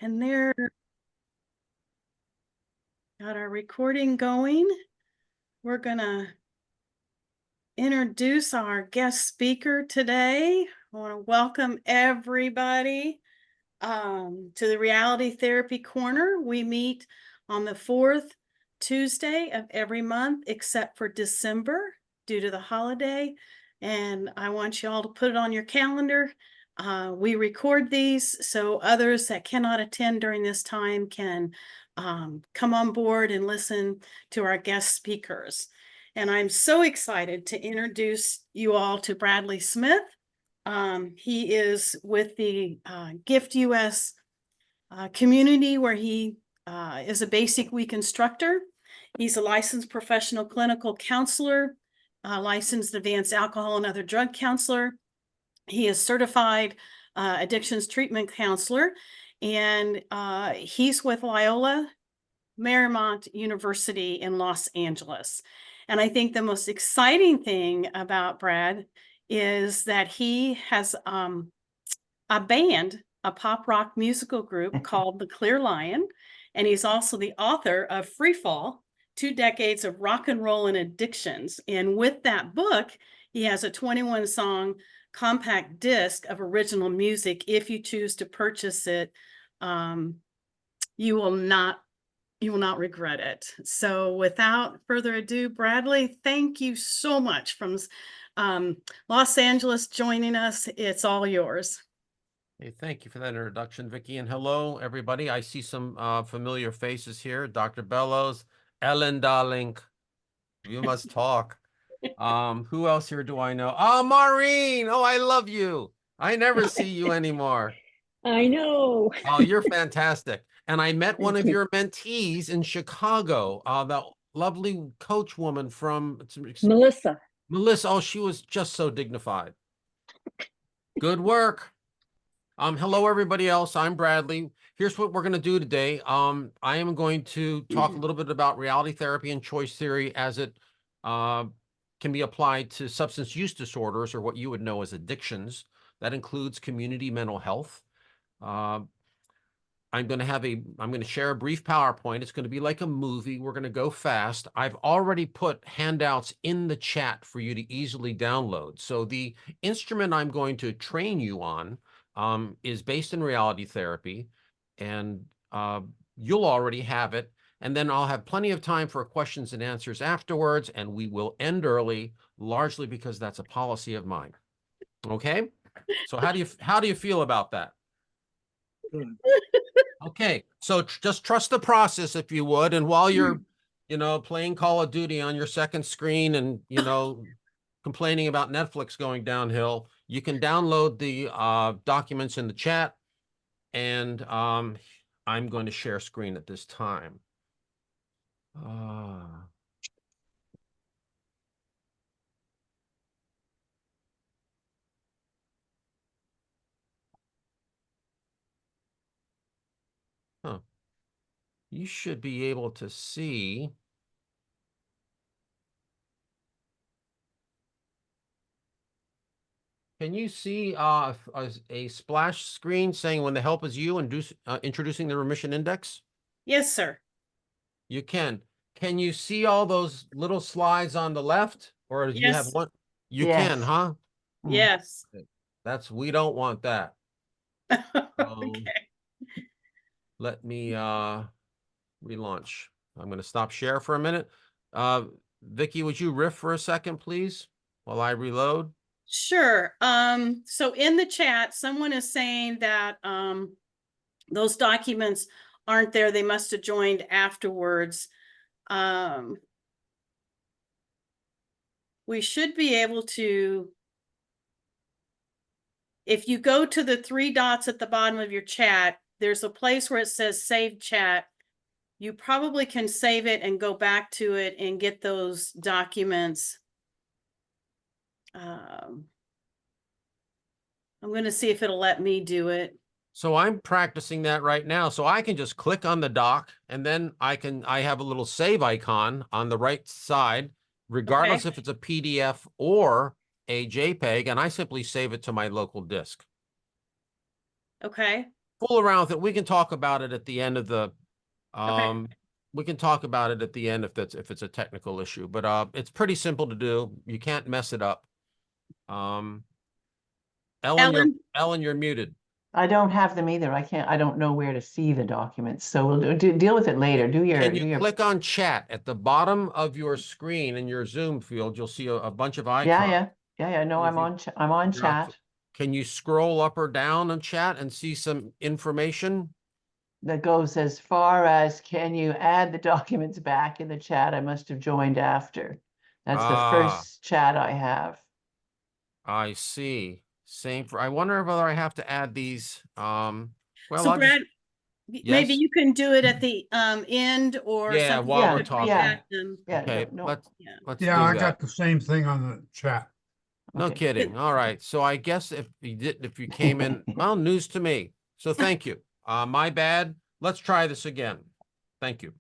And there, got our recording going. We're gonna introduce our guest speaker today. I want to welcome everybody to the Reality Therapy Corner. We meet on the fourth Tuesday of every month, except for December due to the holiday. And I want you all to put it on your calendar. We record these so others that cannot attend during this time can come on board and listen to our guest speakers. And I'm so excited to introduce you all to Bradley Smith. He is with the Gift US community where he is a basic week instructor. He's a licensed professional clinical counselor, licensed advanced alcohol and other drug counselor. He is certified addictions treatment counselor, and he's with Loyola Marymount University in Los Angeles. And I think the most exciting thing about Brad is that he has a band, a pop rock musical group called the Clear Lion. And he's also the author of Free Fall, 2 Decades of Rock and Roll and Addictions. And with that book, he has a 21-song compact disc of original music. If you choose to purchase it, you will not regret it. So without further ado, Bradley, thank you so much from Los Angeles joining us. It's all yours. Hey, thank you for that introduction, Vicki. And hello, everybody. I see some familiar faces here. Dr. Bellows, Ellen Darling, you must talk. Who else here do I know? Oh, Maureen. Oh, I love you. I never see you anymore. I know. Oh, you're fantastic. And I met one Thank of you. your mentees in Chicago, the lovely coach woman from Melissa. Melissa. Oh, she was just so dignified. Good work. Hello, everybody else. I'm Bradley. Here's what we're going to do today. I am going to talk a little bit about reality therapy and choice theory as it can be applied to substance use disorders, or what you would know as addictions. That includes community mental health. I'm going to share a brief PowerPoint. It's going to be like a movie. We're going to go fast. I've already put handouts in the chat for you to easily download. So the instrument I'm going to train you on is based in reality therapy, and you'll already have it. And then I'll have plenty of time for questions and answers afterwards, and we will end early, largely because that's a policy of mine. Okay? So how do you feel about that? Okay, so just trust the process, if you would. And while you're, playing Call of Duty on your second screen and, complaining about Netflix going downhill, you can download the documents in the chat. And I'm going to share screen at this time. You should be able to see. Can you see a splash screen saying when the help is you and introducing the remission index? Yes, sir. You can. Can you see all those little slides on the left? Or do you have Yes. one? You Yes. can, huh? Yes. We don't want that. Okay. Let me relaunch. I'm going to stop share for a minute. Vicki, would you riff for a second, please, while I reload? Sure. So in the chat, someone is saying that those documents aren't there. They must have joined afterwards. We should be able to, if you go to the 3 dots at the bottom of your chat, there's a place where it says save chat. You probably can save it and go back to it and get those documents. I'm going to see if it'll let me do it. So I'm practicing that right now. So I can just click on the doc, and then I have a little save icon on the right side, regardless if it's a PDF or a JPEG, and I simply save it to my local disk. Okay. fool around with it. We can talk about it at the end of the, we can talk about it at the end if it's a technical issue, but it's pretty simple to do. You can't mess it up. Ellen, you're muted. I don't have them either. I don't know where to see the documents. So we'll deal with it later. Can you click on chat at the bottom of your screen in your Zoom field? You'll see a bunch of icons. Yeah. No, I'm on chat. Can you scroll up or down on chat and see some information? That goes as far as, can you add the documents back in the chat? I must have joined after. That's the first chat I have. I see. Same for, I wonder whether I have to add these. Well, So Brad, maybe you can do it at the end or yeah, something. while we're talking. Okay, let's do Yeah, I that. got the same thing on the chat. No kidding. All right. So I guess if you came in, well, news to me. So thank you. My bad. Let's try this again. Thank you.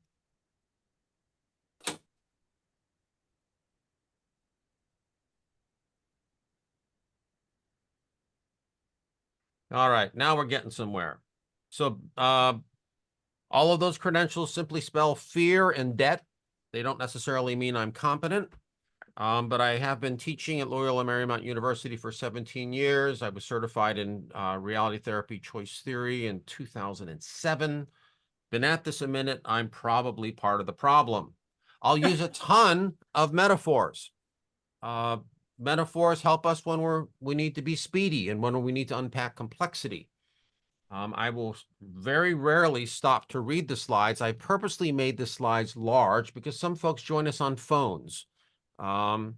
All right, now we're getting somewhere. So all of those credentials simply spell fear and debt. They don't necessarily mean I'm competent, but I have been teaching at Loyola Marymount University for 17 years. I was certified in reality therapy choice theory in 2007. Been at this a minute. I'm probably part of the problem. I'll use a ton of metaphors. Metaphors help us when we need to be speedy and when we need to unpack complexity. I will very rarely stop to read the slides. I purposely made the slides large because some folks join us on phones. So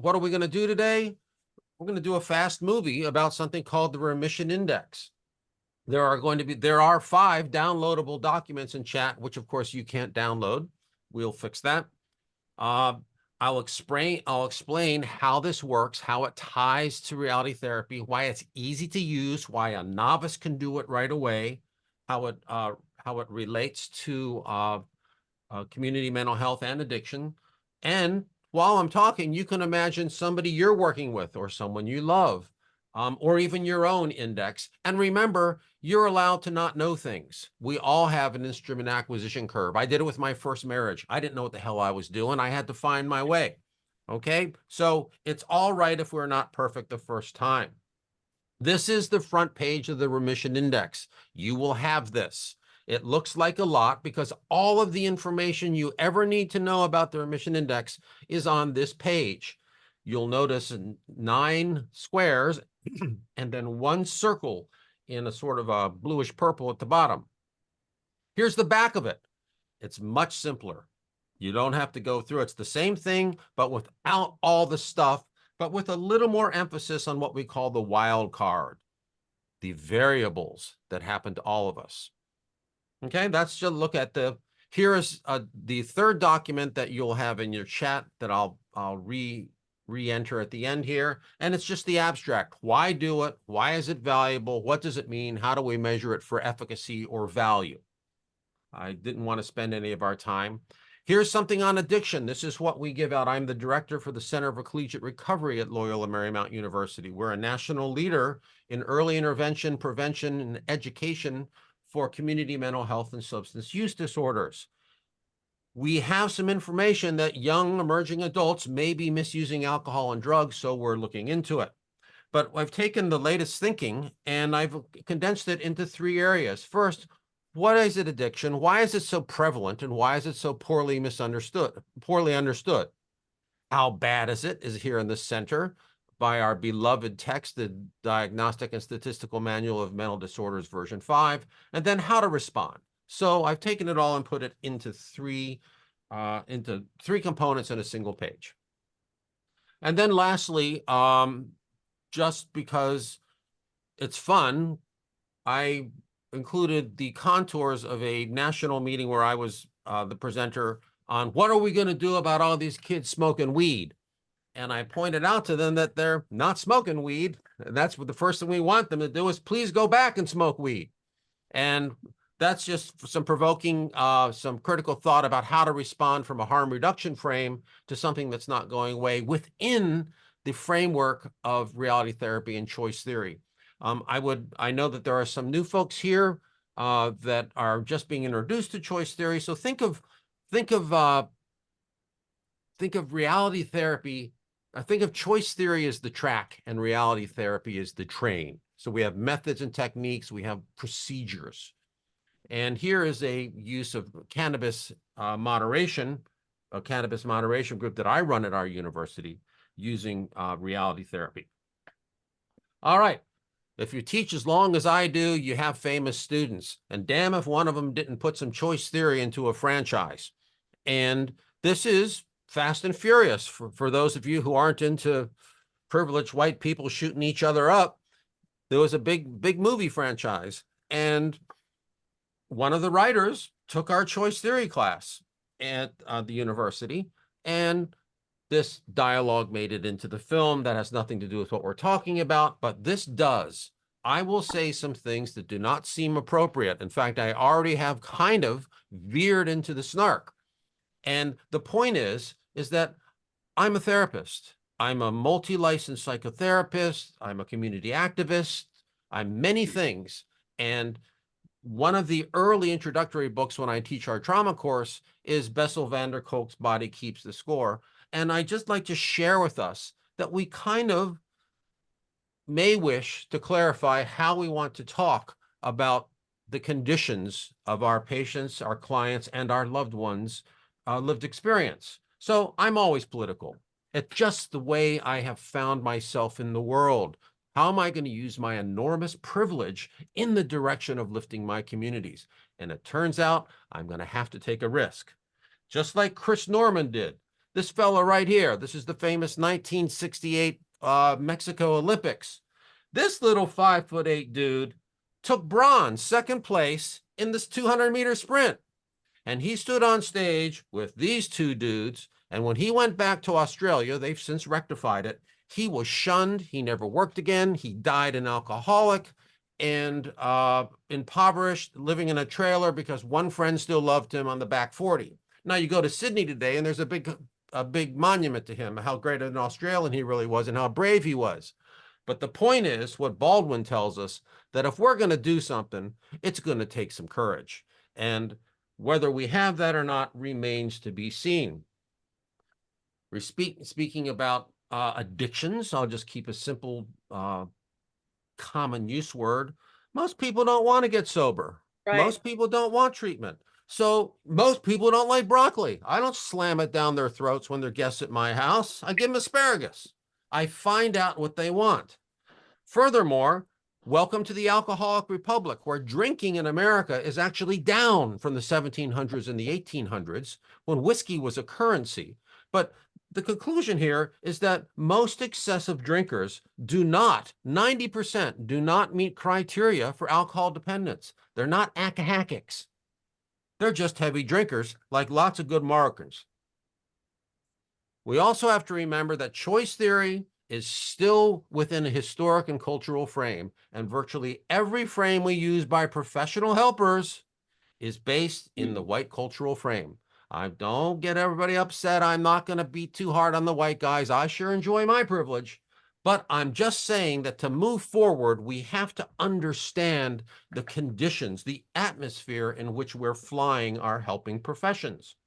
what are we going to do today? We're going to do a fast movie about something called the remission index. There are 5 downloadable documents in chat, which of course you can't download. We'll fix that. I'll explain how this works, how it ties to reality therapy, why it's easy to use, why a novice can do it right away, how it relates to community mental health and addiction. And while I'm talking, you can imagine somebody you're working with or someone you love, or even your own index. And remember, you're allowed to not know things. We all have an instrument acquisition curve. I did it with my first marriage. I didn't know what the hell I was doing. I had to find my way. Okay, so it's all right if we're not perfect the first time. This is the front page of the remission index. You will have this. It looks like a lot because all of the information you ever need to know about the remission index is on this page. You'll notice 9 squares and then 1 circle in a sort of a bluish purple at the bottom. Here's the back of it. It's much simpler. You don't have to go through it. It's the same thing, but without all the stuff, but with a little more emphasis on what we call the wild card, the variables that happen to all of us. Okay, that's just look at here is the third document that you'll have in your chat that I'll re-enter at the end here. And it's just the abstract. Why do it? Why is it valuable? What does it mean? How do we measure it for efficacy or value? I didn't want to spend any of our time. Here's something on addiction. This is what we give out. I'm the director for the Center for Collegiate Recovery at Loyola Marymount University. We're a national leader in early intervention, prevention, and education for community mental health and substance use disorders. We have some information that young emerging adults may be misusing alcohol and drugs, so we're looking into it. But I've taken the latest thinking and I've condensed it into 3 areas. First, what is it addiction? Why is it so prevalent and why is it so poorly understood? How bad is it? Is here in the center by our beloved text, the Diagnostic and Statistical Manual of Mental Disorders, version 5, and then how to respond. So I've taken it all and put it into 3 components in a single page. And then lastly, just because it's fun, I included the contours of a national meeting where I was the presenter on what are we going to do about all these kids smoking weed. And I pointed out to them that they're not smoking weed. That's what the first thing we want them to do is please go back and smoke weed. And that's just some provoking, some critical thought about how to respond from a harm reduction frame to something that's not going away within the framework of reality therapy and choice theory. I know that there are some new folks here that are just being introduced to choice theory. So think of reality therapy. Think of choice theory as the track and reality therapy as the train. So we have methods and techniques, we have procedures. And here is a use of cannabis moderation, a cannabis moderation group that I run at our university using reality therapy. All right. If you teach as long as I do, you have famous students. And damn if one of them didn't put some choice theory into a franchise. And this is Fast and Furious for those of you who aren't into privileged white people shooting each other up. There was a big movie franchise, and one of the writers took our choice theory class at the university, and this dialogue made it into the film. That has nothing to do with what we're talking about, but this does. I will say some things that do not seem appropriate. In fact, I already have kind of veered into the snark. And the point is that I'm a therapist. I'm a multi-licensed psychotherapist. I'm a community activist. I'm many things. And one of the early introductory books when I teach our trauma course is Bessel van der Kolk's Body Keeps the Score. And I just like to share with us that we kind of may wish to clarify how we want to talk about the conditions of our patients, our clients, and our loved ones' lived experience. So I'm always political. It's just the way I have found myself in the world. How am I going to use my enormous privilege in the direction of lifting my communities? And it turns out I'm going to have to take a risk, just like Chris Norman did. This fella right here, this is the famous 1968 Mexico Olympics. This little 5'8" dude took bronze, second place in this 200-meter sprint. And he stood on stage with these two dudes. And when he went back to Australia, they've since rectified it, he was shunned. He never worked again. He died an alcoholic and impoverished, living in a trailer because one friend still loved him on the back 40. Now you go to Sydney today and there's a big monument to him, how great an Australian he really was and how brave he was. But the point is what Baldwin tells us, that if we're going to do something, it's going to take some courage. And whether we have that or not remains to be seen. We're speaking about addictions. I'll just keep a simple common use word. Most people don't want to get sober. Right. Most people don't want treatment. So most people don't like broccoli. I don't slam it down their throats when they're guests at my house. I give them asparagus. I find out what they want. Furthermore, welcome to the alcoholic republic, where drinking in America is actually down from the 1700s and the 1800s, when whiskey was a currency. But the conclusion here is that most excessive drinkers do not, 90% do not meet criteria for alcohol dependence. They're not alcoholics. They're just heavy drinkers, like lots of good Americans. We also have to remember that choice theory is still within a historic and cultural frame, and virtually every frame we use by professional helpers is based in the white cultural frame. Don't get everybody upset. I'm not going to beat too hard on the white guys. I sure enjoy my privilege. But I'm just saying that to move forward, we have to understand the conditions, the atmosphere in which we're flying our helping professions.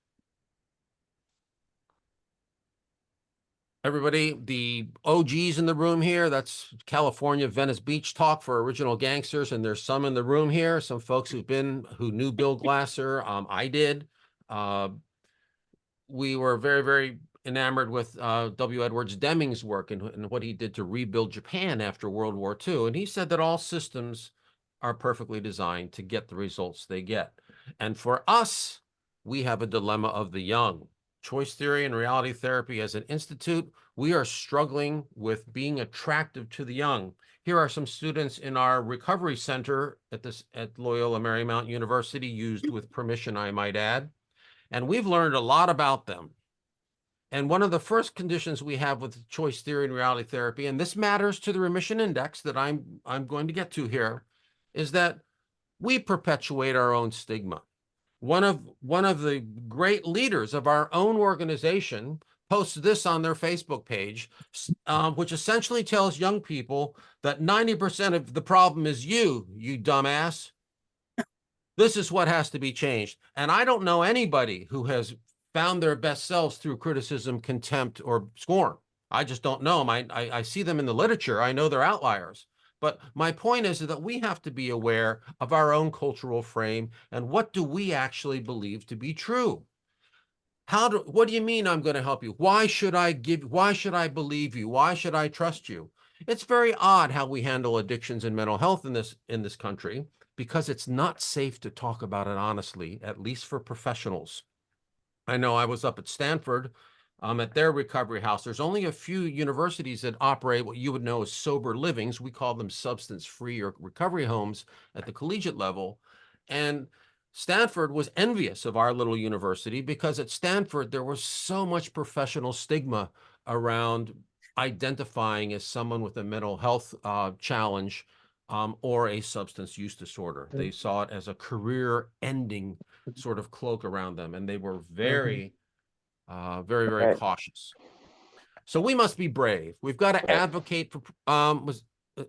Everybody, the OGs in the room here, that's California, Venice Beach talk for original gangsters. And there's some in the room here, some folks who knew Bill Glasser. I did. We were very, very enamored with W. Edwards Deming's work and what he did to rebuild Japan after World War II. And he said that all systems are perfectly designed to get the results they get. And for us, we have a dilemma of the young. Choice theory and reality therapy as an institute, we are struggling with being attractive to the young. Here are some students in our recovery center at Loyola Marymount University, used with permission, I might add. And we've learned a lot about them. And one of the first conditions we have with choice theory and reality therapy, and this matters to the remission index that I'm going to get to here, is that we perpetuate our own stigma. One of the great leaders of our own organization posted this on their Facebook page, which essentially tells young people that 90% of the problem is you dumbass. This is what has to be changed. And I don't know anybody who has found their best selves through criticism, contempt, or scorn. I just don't know them. I see them in the literature. I know they're outliers. But my point is that we have to be aware of our own cultural frame and what do we actually believe to be true? What do you mean I'm going to help you? Why should I believe you? Why should I trust you? It's very odd how we handle addictions and mental health in this country, because it's not safe to talk about it honestly, at least for professionals. I know I was up at Stanford at their recovery house. There's only a few universities that operate what you would know as sober livings. We call them substance-free or recovery homes at the collegiate level. And Stanford was envious of our little university because at Stanford, there was so much professional stigma around identifying as someone with a mental health challenge or a substance use disorder. They saw it as a career-ending sort of cloak around them, and they were very, very cautious. So we must be brave. We've got to advocate for.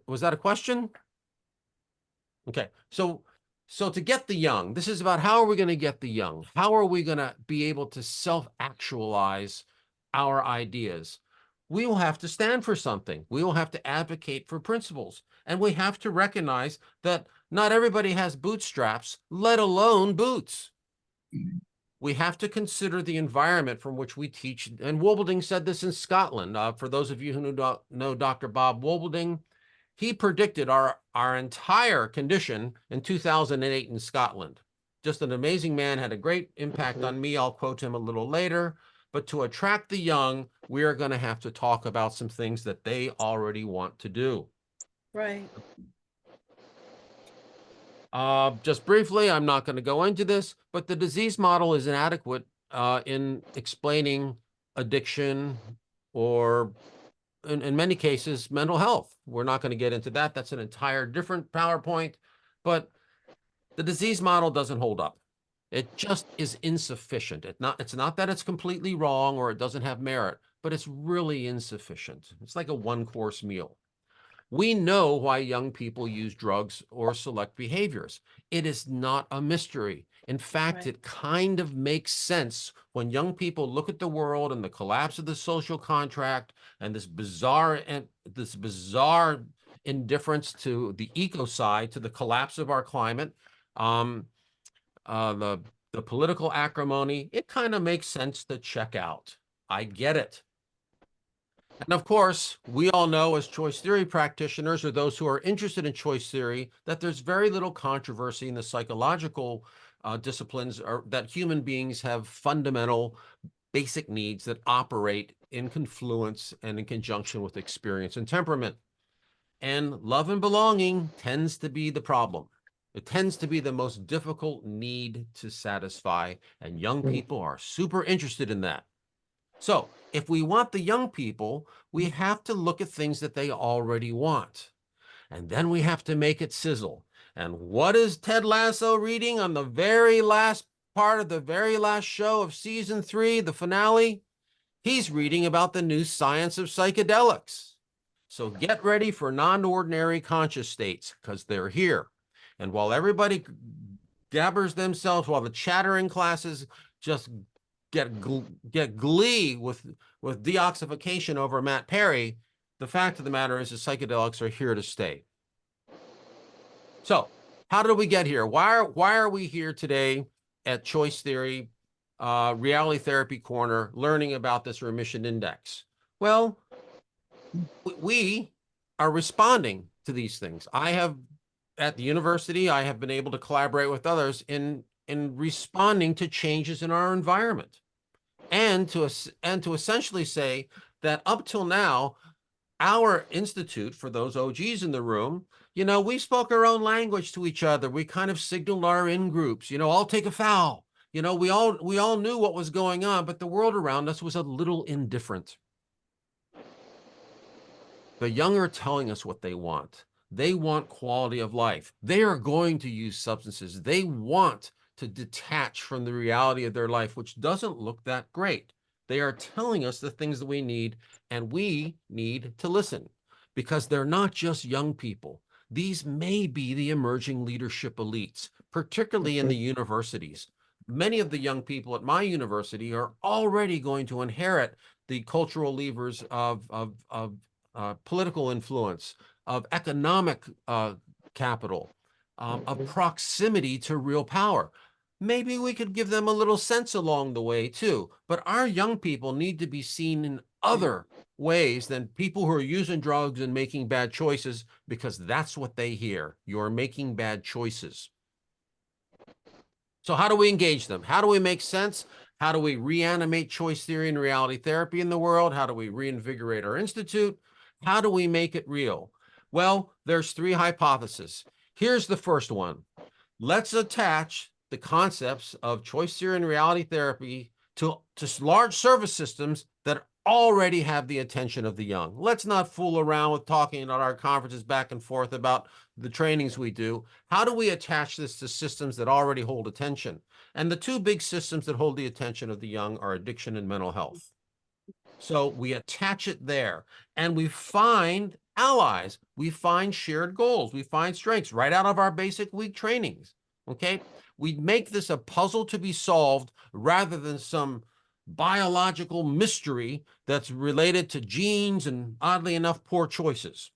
Was that a question? Okay, so to get the young, this is about how are we going to get the young? How are we going to be able to self-actualize our ideas? We will have to stand for something. We will have to advocate for principles. And we have to recognize that not everybody has bootstraps, let alone boots. We have to consider the environment from which we teach. And Wobbleding said this in Scotland. For those of you who know Dr. Bob Wobbleding, he predicted our entire condition in 2008 in Scotland. Just an amazing man, had a great impact on me. I'll quote him a little later. But to attract the young, we are going to have to talk about some things that they already want to do. Right. Just briefly, I'm not going to go into this, but the disease model is inadequate in explaining addiction or, in many cases, mental health. We're not going to get into that. That's an entire different PowerPoint, but the disease model doesn't hold up. It just is insufficient. It's not that it's completely wrong or it doesn't have merit, but it's really insufficient. It's like a one-course meal. We know why young people use drugs or select behaviors. It is not a mystery. In fact, It kind of makes sense when young people look at the world and the collapse of the social contract and this bizarre indifference to the ecocide, to the collapse of our climate, the political acrimony. It kind of makes sense to check out. I get it. And of course, we all know as choice theory practitioners or those who are interested in choice theory that there's very little controversy in the psychological disciplines that human beings have fundamental basic needs that operate in confluence and in conjunction with experience and temperament. And love and belonging tends to be the problem. It tends to be the most difficult need to satisfy, and young people are super interested in that. So if we want the young people, we have to look at things that they already want. And then we have to make it sizzle. And what is Ted Lasso reading on the very last part of the very last show of season 3, the finale? He's reading about the new science of psychedelics. So get ready for non-ordinary conscious states, because they're here. And while everybody gabbers themselves, while the chattering classes just get glee with deoxification over Matt Perry, the fact of the matter is the psychedelics are here to stay. So how did we get here? Why are we here today at Choice Theory, Reality Therapy Corner, learning about this remission index? Well, we are responding to these things. At the university, I have been able to collaborate with others in responding to changes in our environment, and to essentially say that up till now, our institute, for those OGs in the room, we spoke our own language to each other. We kind of signaled our in-groups, I'll take a foul. We all knew what was going on, but the world around us was a little indifferent. The young are telling us what they want. They want quality of life. They are going to use substances. They want to detach from the reality of their life, which doesn't look that great. They are telling us the things that we need, and we need to listen, because they're not just young people. These may be the emerging leadership elites, particularly in the universities. Many of the young people at my university are already going to inherit the cultural levers of political influence, of economic capital, of proximity to real power. Maybe we could give them a little sense along the way too. But our young people need to be seen in other ways than people who are using drugs and making bad choices, because that's what they hear. You're making bad choices. So how do we engage them? How do we make sense? How do we reanimate choice theory and reality therapy in the world? How do we reinvigorate our institute? How do we make it real? Well, there's 3 hypotheses. Here's the first one. Let's attach the concepts of choice theory and reality therapy to large service systems that already have the attention of the young. Let's not fool around with talking at our conferences back and forth about the trainings we do. How do we attach this to systems that already hold attention? And the 2 big systems that hold the attention of the young are addiction and mental health. So we attach it there, and we find allies. We find shared goals. We find strengths right out of our basic week trainings. Okay, we make this a puzzle to be solved rather than some biological mystery that's related to genes and, oddly enough, poor choices.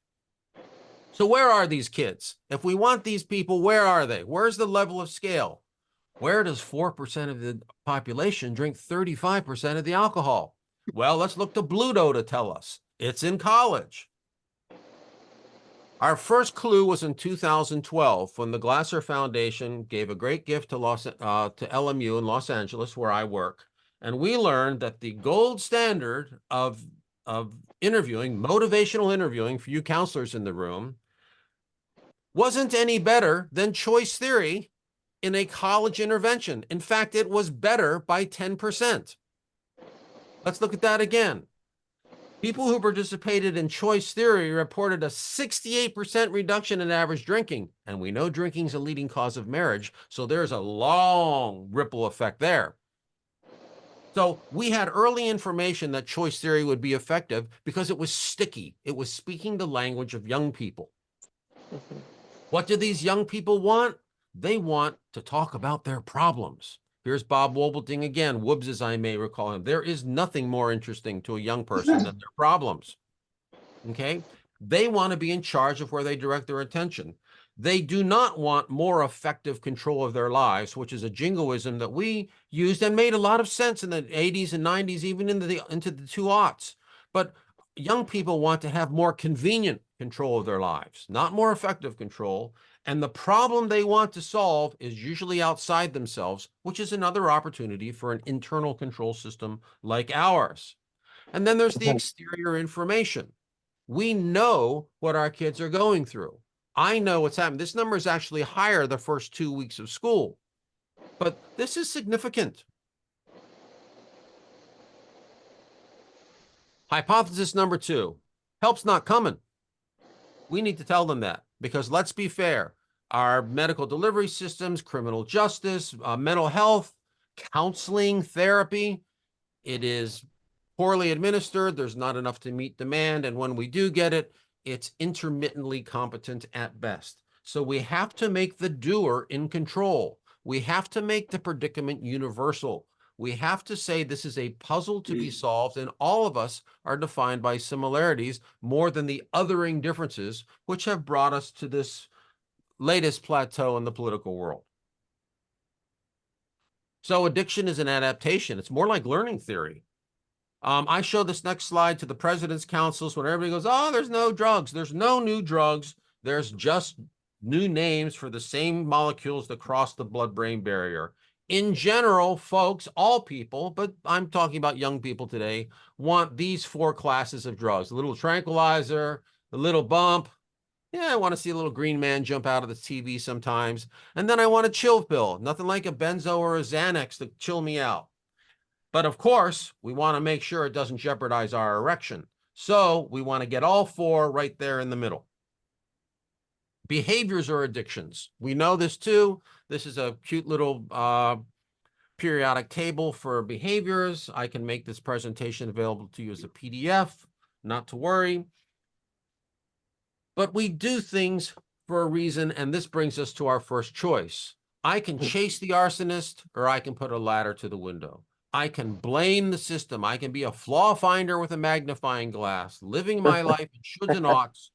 So where are these kids? If we want these people, where are they? Where's the level of scale? Where does 4% of the population drink 35% of the alcohol? Well, let's look to Bluto to tell us. It's in college. Our first clue was in 2012 when the Glasser Foundation gave a great gift to LMU in Los Angeles, where I work. And we learned that the gold standard of interviewing, motivational interviewing for you counselors in the room, wasn't any better than choice theory in a college intervention. In fact, it was better by 10%. Let's look at that again. People who participated in choice theory reported a 68% reduction in average drinking. And we know drinking is a leading cause of marriage, so there's a long ripple effect there. So we had early information that choice theory would be effective because it was sticky. It was speaking the language of young people. What do these young people want? They want to talk about their problems. Here's Bob Wobolting again, Woobs as I may recall him. There is nothing more interesting to a young person than their problems, okay? They want to be in charge of where they direct their attention. They do not want more effective control of their lives, which is a jingoism that we used and made a lot of sense in the 80s and 90s, even into the 2000s. But young people want to have more convenient control of their lives, not more effective control. And the problem they want to solve is usually outside themselves, which is another opportunity for an internal control system like ours. And then there's the exterior information. We know what our kids are going through. I know what's happening. This number is actually higher the first 2 weeks of school, but this is significant. Hypothesis number 2, help's not coming. We need to tell them that, because let's be fair, our medical delivery systems, criminal justice, mental health, counseling, therapy, it is poorly administered. There's not enough to meet demand. And when we do get it, it's intermittently competent at best. So we have to make the doer in control. We have to make the predicament universal. We have to say this is a puzzle to be solved, and all of us are defined by similarities more than the othering differences, which have brought us to this latest plateau in the political world. So addiction is an adaptation. It's more like learning theory. I show this next slide to the president's councils when everybody goes, oh, there's no drugs. There's no new drugs. There's just new names for the same molecules that cross the blood-brain barrier. In general, folks, all people, but I'm talking about young people today, want these 4 classes of drugs: a little tranquilizer, a little bump. Yeah, I want to see a little green man jump out of the TV sometimes. And then I want a chill pill, nothing like a benzo or a Xanax to chill me out. But of course, we want to make sure it doesn't jeopardize our erection. So we want to get all 4 right there in the middle. Behaviors are addictions. We know this too. This is a cute little periodic table for behaviors. I can make this presentation available to you as a PDF, not to worry. But we do things for a reason, and this brings us to our first choice. I can chase the arsonist, or I can put a ladder to the window. I can blame the system. I can be a flaw finder with a magnifying glass, living my life in shoulds and oughts,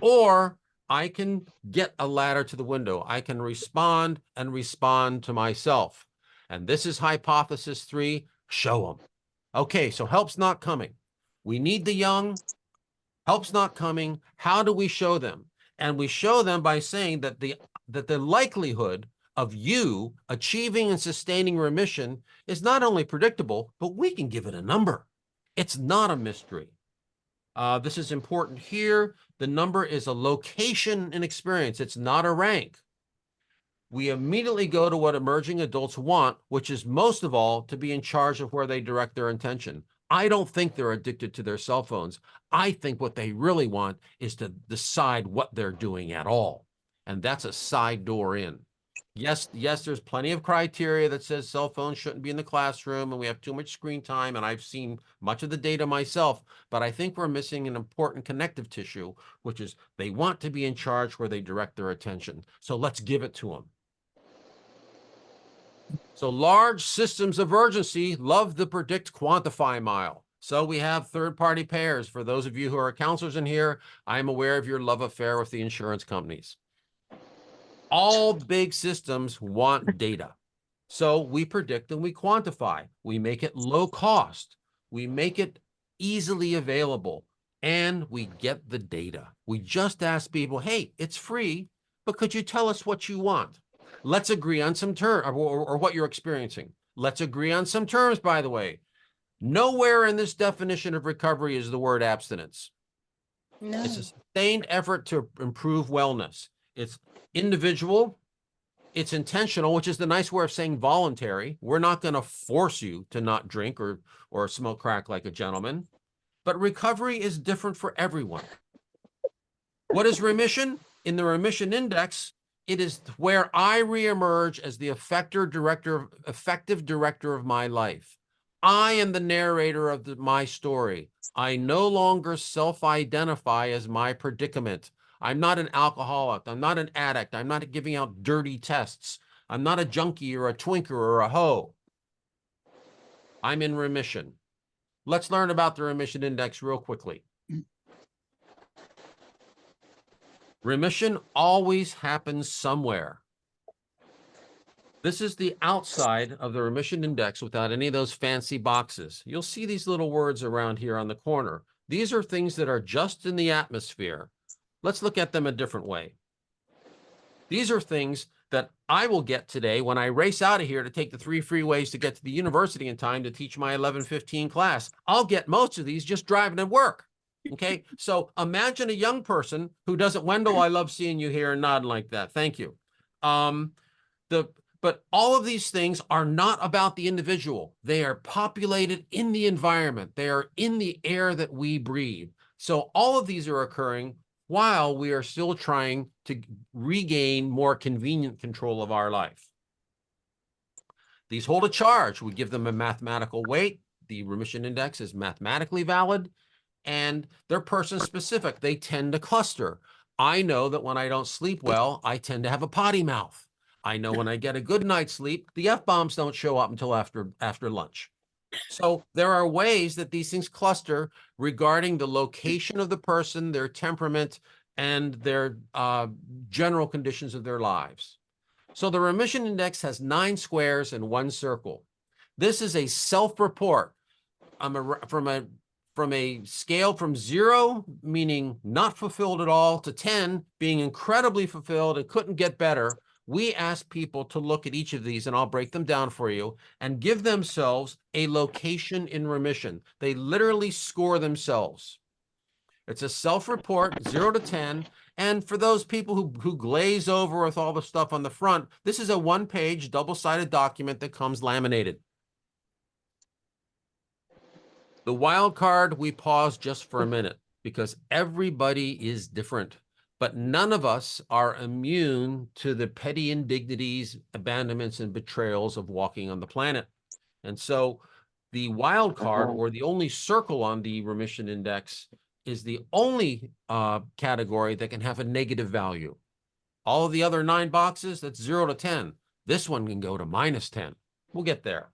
or I can get a ladder to the window. I can respond and respond to myself. And this is hypothesis 3, show them. Okay, so help's not coming. We need the young. Help's not coming. How do we show them? And we show them by saying that the likelihood of you achieving and sustaining remission is not only predictable, but we can give it a number. It's not a mystery. This is important here. The number is a location in experience. It's not a rank. We immediately go to what emerging adults want, which is most of all to be in charge of where they direct their attention. I don't think they're addicted to their cell phones. I think what they really want is to decide what they're doing at all. And that's a side door in. Yes, there's plenty of criteria that says cell phones shouldn't be in the classroom and we have too much screen time, and I've seen much of the data myself, but I think we're missing an important connective tissue, which is they want to be in charge where they direct their attention. So let's give it to them. So large systems of urgency love the predict quantify mile. So we have third-party payers. For those of you who are counselors in here, I'm aware of your love affair with the insurance companies. All big systems want data. So we predict and we quantify. We make it low cost. We make it easily available. And we get the data. We just ask people, hey, it's free, but could you tell us what you want? Let's agree on some terms or what you're experiencing. Let's agree on some terms, by the way. Nowhere in this definition of recovery is the word abstinence. No. It's a sustained effort to improve wellness. It's individual, it's intentional, which is the nice way of saying voluntary. We're not going to force you to not drink or smoke crack like a gentleman. But recovery is different for everyone. What is remission? In the remission index, it is where I reemerge as the effective director of my life. I am the narrator of my story. I no longer self-identify as my predicament. I'm not an alcoholic. I'm not an addict. I'm not giving out dirty tests. I'm not a junkie or a twinker or a hoe. I'm in remission. Let's learn about the remission index real quickly. Remission always happens somewhere. This is the outside of the remission index without any of those fancy boxes. You'll see these little words around here on the corner. These are things that are just in the atmosphere. Let's look at them a different way. These are things that I will get today when I race out of here to take the 3 freeways to get to the university in time to teach my 11:15 class. I'll get most of these just driving to work. Okay, so imagine a young person who doesn't, Wendell, I love seeing you here and nodding like that. Thank you. But all of these things are not about the individual. They are populated in the environment. They are in the air that we breathe. So all of these are occurring while we are still trying to regain more convenient control of our life. These hold a charge. We give them a mathematical weight. The remission index is mathematically valid, and they're person specific. They tend to cluster. I know that when I don't sleep well, I tend to have a potty mouth. I know when I get a good night's sleep, the F-bombs don't show up until after lunch. So there are ways that these things cluster regarding the location of the person, their temperament, and their general conditions of their lives. So the remission index has 9 squares and 1 circle. This is a self-report from a scale from 0, meaning not fulfilled at all, to 10, being incredibly fulfilled and couldn't get better. We ask people to look at each of these, and I'll break them down for you, and give themselves a location in remission. They literally score themselves. It's a self-report, 0 to 10. And for those people who glaze over with all the stuff on the front, this is a 1-page double-sided document that comes laminated. The wild card, we pause just for a minute because everybody is different. But none of us are immune to the petty indignities, abandonments, and betrayals of walking on the planet. And so the wild card, or the only circle on the remission index, is the only category that can have a negative value. All of the other 9 boxes, that's 0 to 10. This one can go to -10. We'll get there.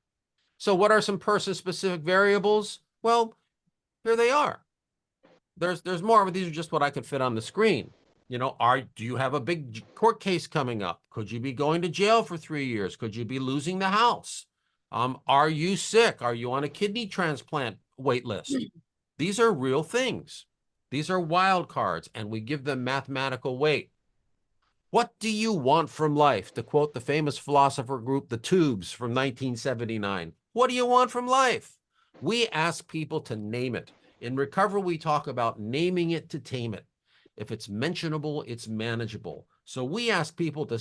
So what are some person-specific variables? Well, here they are. There's more, but these are just what I could fit on the screen. You know, do you have a big court case coming up? Could you be going to jail for 3 years? Could you be losing the house? Are you sick? Are you on a kidney transplant wait list? These are real things. These are wild cards, and we give them mathematical weight. What do you want from life? To quote the famous philosopher group, the Tubes, from 1979. What do you want from life? We ask people to name it. In recovery, we talk about naming it to tame it. If it's mentionable, it's manageable. So we ask people to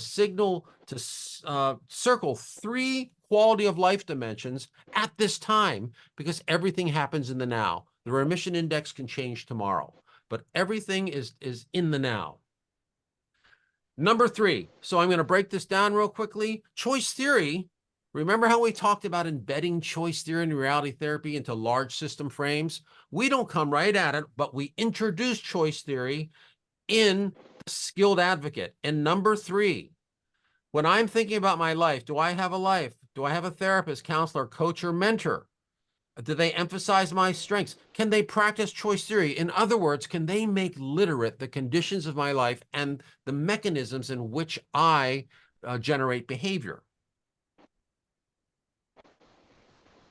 circle 3 quality of life dimensions at this time, because everything happens in the now. The remission index can change tomorrow, but everything is in the now. Number 3, so I'm going to break this down real quickly. Choice theory. Remember how we talked about embedding choice theory and reality therapy into large system frames? We don't come right at it, but we introduce choice theory in the Skilled Advocate. And number 3, when I'm thinking about my life, do I have a life? Do I have a therapist, counselor, coach, or mentor? Do they emphasize my strengths? Can they practice choice theory? In other words, can they make literate the conditions of my life and the mechanisms in which I generate behavior?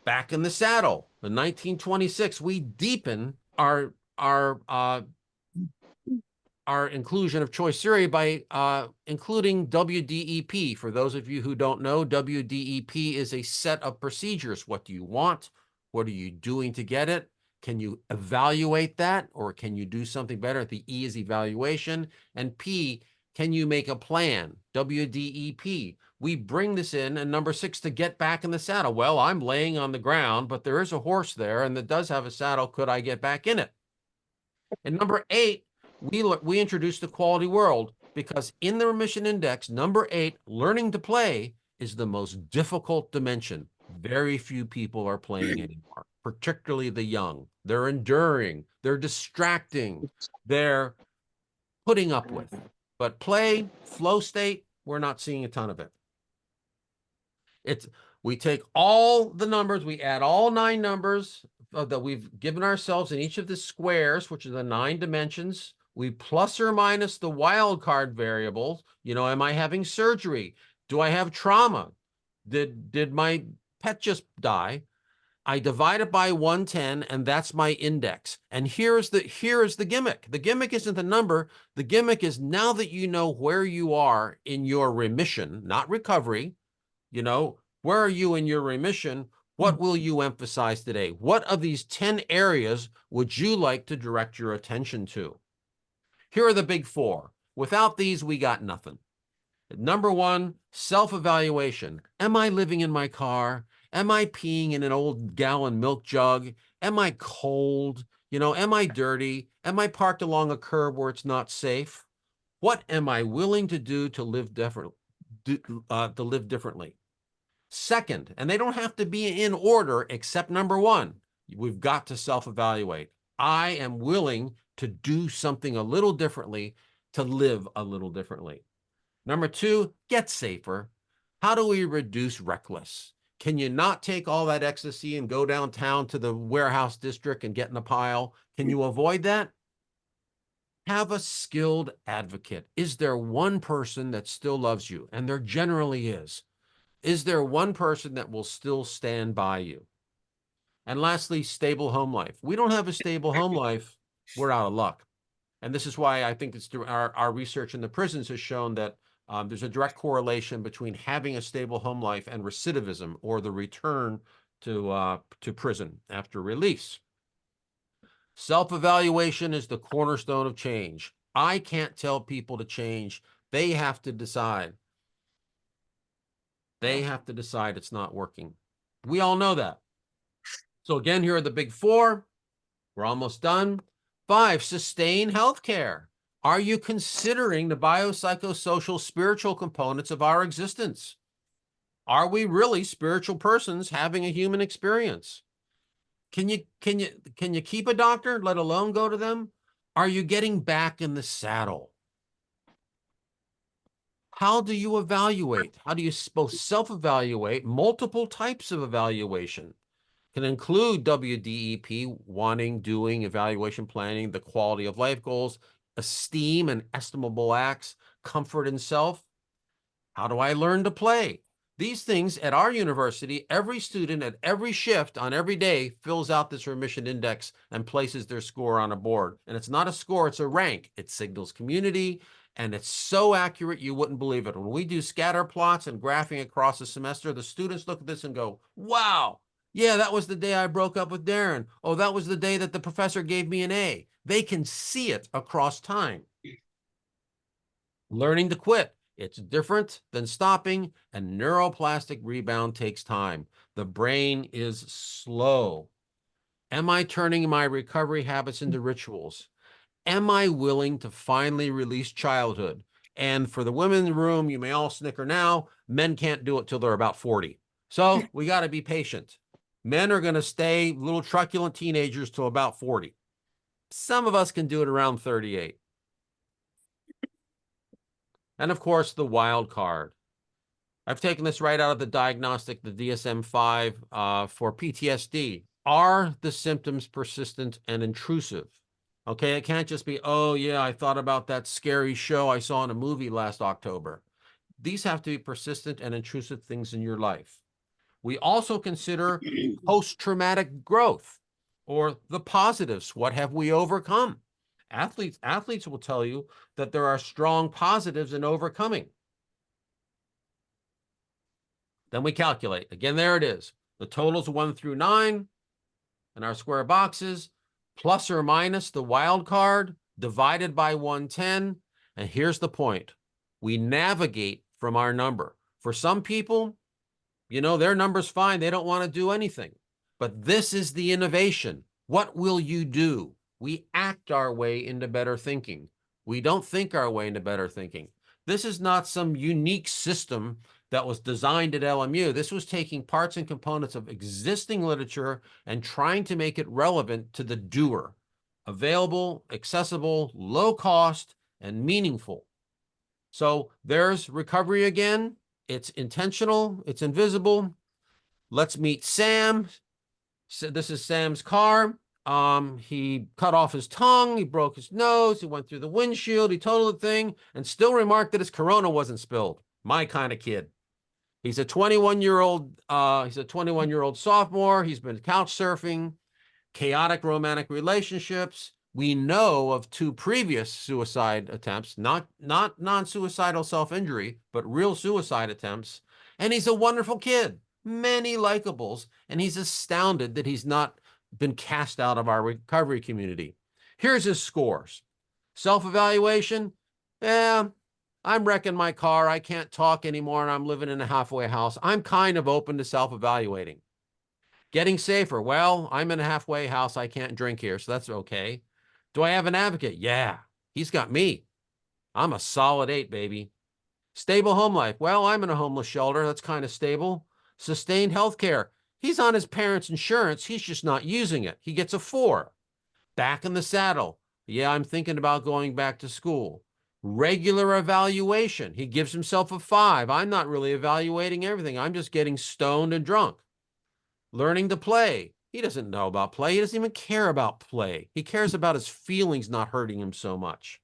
Back in the Saddle, in 1926, we deepen our inclusion of choice theory by including WDEP. For those of you who don't know, WDEP is a set of procedures. What do you want? What are you doing to get it? Can you evaluate that, or can you do something better? The E is evaluation, and P, can you make a plan? WDEP. We bring this in, and number 6, to get back in the saddle. Well, I'm laying on the ground, but there is a horse there, and it does have a saddle. Could I get back in it? And number 8, we introduced the quality world, because in the remission index, number 8, learning to play, is the most difficult dimension. Very few people are playing anymore, particularly the young. They're enduring, they're distracting, they're putting up with. But play, flow state, we're not seeing a ton of it. We take all the numbers, we add all 9 numbers that we've given ourselves in each of the squares, which are the 9 dimensions. We plus or minus the wild card variables. You know, am I having surgery? Do I have trauma? Did my pet just die? I divide it by 110, and that's my index. And here is the gimmick. The gimmick isn't the number. The gimmick is, now that you know where you are in your remission, not recovery, you know, where are you in your remission? What will you emphasize today? What of these 10 areas would you like to direct your attention to? Here are the big 4. Without these, we got nothing. Number 1, self-evaluation. Am I living in my car? Am I peeing in an old gallon milk jug? Am I cold? You know, am I dirty? Am I parked along a curb where it's not safe? What am I willing to do to live differently? Second, and they don't have to be in order except number 1, we've got to self-evaluate. I am willing to do something a little differently, to live a little differently. Number 2, get safer. How do we reduce reckless? Can you not take all that ecstasy and go downtown to the warehouse district and get in a pile? Can you avoid that? Have a skilled advocate. Is there one person that still loves you? And there generally is. Is there one person that will still stand by you? And lastly, stable home life. We don't have a stable home life, we're out of luck. And this is why I think it's our research in the prisons has shown that there's a direct correlation between having a stable home life and recidivism, or the return to prison after release. Self-evaluation is the cornerstone of change. I can't tell people to change. They have to decide. They have to decide it's not working. We all know that. So again, here are the big 4. We're almost done. 5, sustain healthcare. Are you considering the biopsychosocial spiritual components of our existence? Are we really spiritual persons having a human experience? Can you keep a doctor, let alone go to them? Are you getting back in the saddle? How do you evaluate? How do you both self-evaluate? Multiple types of evaluation can include WDEP, wanting, doing, evaluation planning, the quality of life goals, esteem and estimable acts, comfort in self. How do I learn to play? These things at our university, every student at every shift on every day fills out this remission index and places their score on a board. And it's not a score, it's a rank. It signals community, and it's so accurate you wouldn't believe it. When we do scatter plots and graphing across the semester, the students look at this and go, wow, yeah, that was the day I broke up with Darren. Oh, that was the day that the professor gave me an A. They can see it across time. Learning to quit. It's different than stopping, and neuroplastic rebound takes time. The brain is slow. Am I turning my recovery habits into rituals? Am I willing to finally release childhood? And for the women in the room, you may all snicker now, men can't do it till they're about 40. So we got to be patient. Men are going to stay little truculent teenagers till about 40. Some of us can do it around 38. And of course, the wild card. I've taken this right out of the diagnostic, the DSM-5 for PTSD. Are the symptoms persistent and intrusive? Okay, it can't just be, oh yeah, I thought about that scary show I saw in a movie last October. These have to be persistent and intrusive things in your life. We also consider post-traumatic growth, or the positives. What have we overcome? Athletes will tell you that there are strong positives in overcoming. Then we calculate. Again, there it is. The totals 1 through 9 in our square boxes, plus or minus the wild card, divided by 110. And here's the point. We navigate from our number. For some people, you know, their number's fine. They don't want to do anything. But this is the innovation. What will you do? We act our way into better thinking. We don't think our way into better thinking. This is not some unique system that was designed at LMU. This was taking parts and components of existing literature and trying to make it relevant to the doer. Available, accessible, low cost, and meaningful. So there's recovery again. It's intentional. It's invisible. Let's meet Sam. So this is Sam's car. He cut off his tongue, he broke his nose, he went through the windshield, he totaled the thing, and still remarked that his Corona wasn't spilled. My kind of kid. He's a 21-year-old sophomore. He's been couch surfing, chaotic romantic relationships. We know of 2 previous suicide attempts, not non-suicidal self-injury, but real suicide attempts. And he's a wonderful kid, many likables, and he's astounded that he's not been cast out of our recovery community. Here's his scores. Self-evaluation, I'm wrecking my car. I can't talk anymore, and I'm living in a halfway house. I'm kind of open to self-evaluating. Getting safer. Well, I'm in a halfway house. I can't drink here, so that's okay. Do I have an advocate? Yeah, he's got me. I'm a solid 8, baby. Stable home life. Well, I'm in a homeless shelter. That's kind of stable. Sustained health care. He's on his parents' insurance. He's just not using it. He gets a 4. Back in the saddle. Yeah, I'm thinking about going back to school. Regular evaluation. He gives himself a 5. I'm not really evaluating everything. I'm just getting stoned and drunk. Learning to play. He doesn't know about play. He doesn't even care about play. He cares about his feelings not hurting him so much.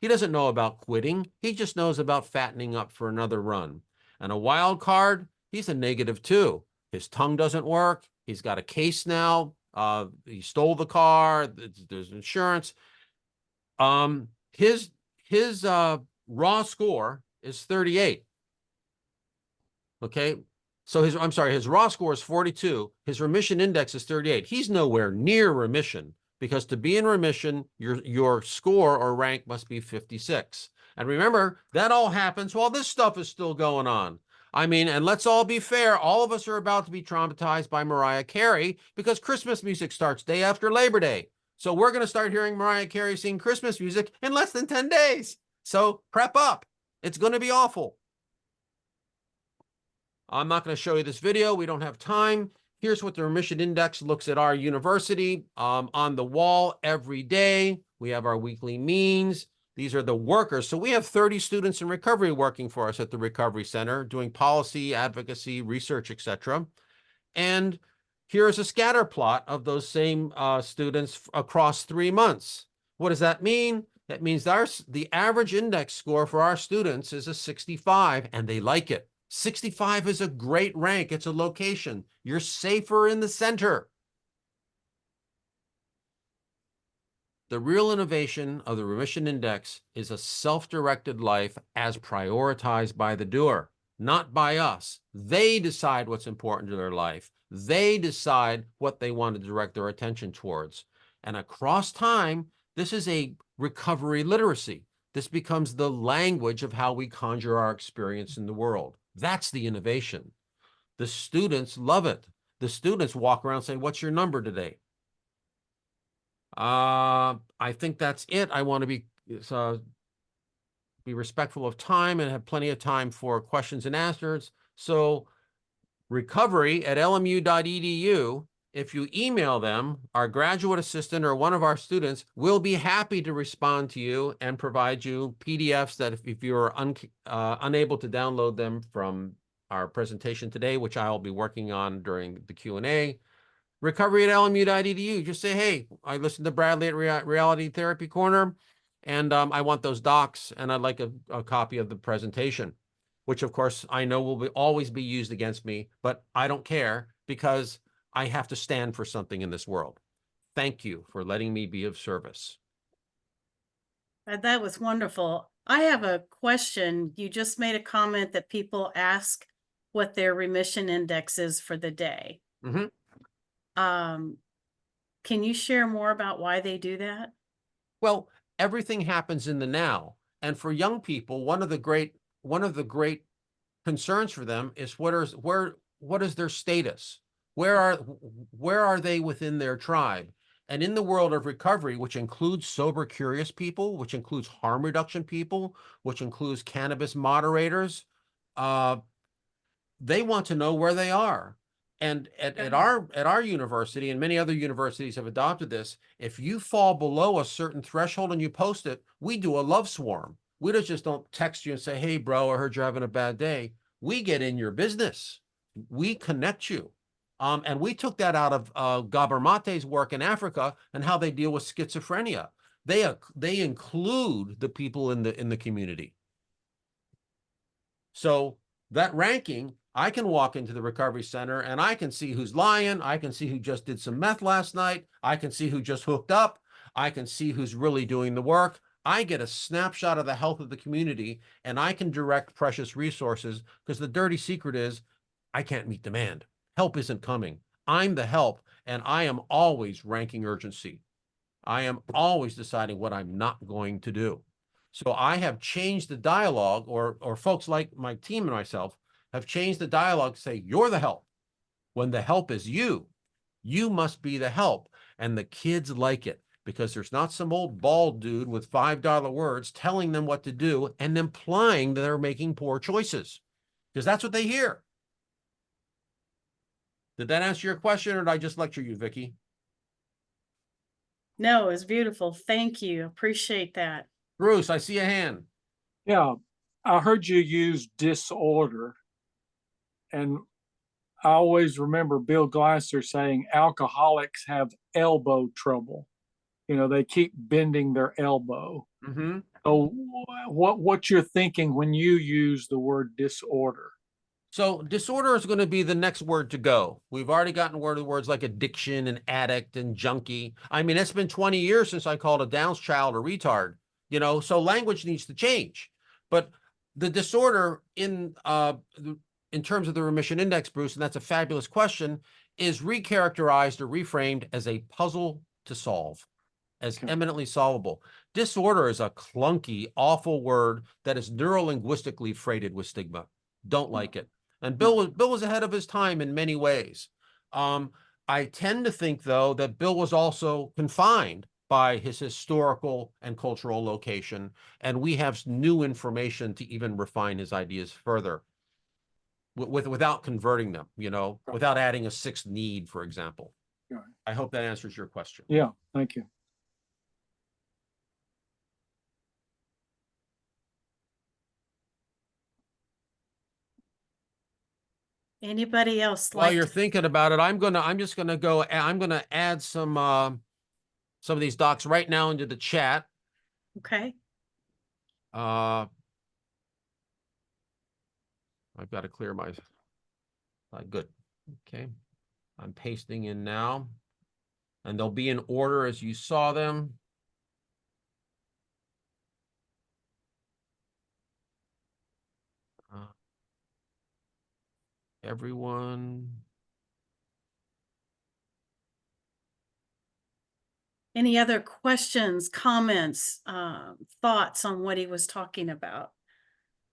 He doesn't know about quitting. He just knows about fattening up for another run. And a wild card, he's a -2. His tongue doesn't work. He's got a case now. He stole the car. There's insurance. His raw score is 38. Okay. So his raw score is 42. His remission index is 38. He's nowhere near remission, because to be in remission, your score or rank must be 56. And remember, that all happens while this stuff is still going on. I mean, and let's all be fair, all of us are about to be traumatized by Mariah Carey, because Christmas music starts day after Labor Day. So we're going to start hearing Mariah Carey sing Christmas music in less than 10 days. So prep up. It's going to be awful. I'm not going to show you this video. We don't have time. Here's what the remission index looks at our university. On the wall every day, we have our weekly means. These are the workers. So we have 30 students in recovery working for us at the Recovery Center, doing policy, advocacy, research, etc. And here's a scatter plot of those same students across 3 months. What does that mean? That means the average index score for our students is a 65, and they like it. 65 is a great rank. It's a location. You're safer in the center. The real innovation of the remission index is a self-directed life as prioritized by the doer, not by us. They decide what's important to their life. They decide what they want to direct their attention towards. And across time, this is a recovery literacy. This becomes the language of how we conjure our experience in the world. That's the innovation. The students love it. The students walk around saying, "What's your number today?" I think that's it. I want to be respectful of time and have plenty of time for questions and answers. So recovery@lmu.edu, if you email them, our graduate assistant or one of our students will be happy to respond to you and provide you PDFs that if you're unable to download them from our presentation today, which I'll be working on during the Q&A, recovery@lmu.edu. Just say, "Hey, I listened to Bradley at Reality Therapy Corner, and I want those docs, and I'd like a copy of the presentation," which of course I know will always be used against me, but I don't care because I have to stand for something in this world. Thank you for letting me be of service. That was wonderful. I have a question. You just made a comment that people ask what their remission index is for the day. Mm-hmm. Can you share more about why they do that? Well, everything happens in the now. And for young people, one of the great concerns for them is what is their status? Where are they within their tribe? And in the world of recovery, which includes sober curious people, which includes harm reduction people, which includes cannabis moderators, they want to know where they are. And at our university, and many other universities have adopted this, if you fall below a certain threshold and you post it, we do a love swarm. We just don't text you and say, "Hey, bro, I heard you're having a bad day." We get in your business. We connect you. And we took that out of Gabor Mate's work in Africa and how they deal with schizophrenia. They include the people in the community. So that ranking, I can walk into the recovery center and I can see who's lying. I can see who just did some meth last night. I can see who just hooked up. I can see who's really doing the work. I get a snapshot of the health of the community, and I can direct precious resources, because the dirty secret is I can't meet demand. Help isn't coming. I'm the help, and I am always ranking urgency. I am always deciding what I'm not going to do. So I have changed the dialogue, or folks like my team and myself have changed the dialogue to say, "You're the help." When the help is you, you must be the help. And the kids like it, because there's not some old bald dude with $5 words telling them what to do and implying that they're making poor choices, because that's what they hear. Did that answer your question, or did I just lecture you, Vicki? No, it's beautiful. Thank you. Appreciate that. Bruce, I see a hand. Yeah, I heard you use disorder, and I always remember Bill Glasser saying alcoholics have elbow trouble. You know, they keep bending their elbow. Mm-hmm. So what you're thinking when you use the word disorder? So disorder is going to be the next word to go. We've already gotten words like addiction and addict and junkie. I mean, it's been 20 years since I called a Down's child a retard, you know, so language needs to change. But the disorder in terms of the remission index, Bruce, and that's a fabulous question, is recharacterized or reframed as a puzzle to solve, as eminently solvable. Disorder is a clunky, awful word that is neurolinguistically freighted with stigma. Don't like it. And Bill was ahead of his time in many ways. I tend to think, though, that Bill was also confined by his historical and cultural location, and we have new information to even refine his ideas further without converting them, without adding a sixth need, for example. Right. I hope that answers your question. Yeah, thank you. Anybody else While like you're to- thinking about it, I'm just gonna add some of these docs right now into the chat. Okay, I've got to clear my good. Okay. I'm pasting in now, and they'll be in order as you saw them. Everyone. any other questions, comments, thoughts on what he was talking about?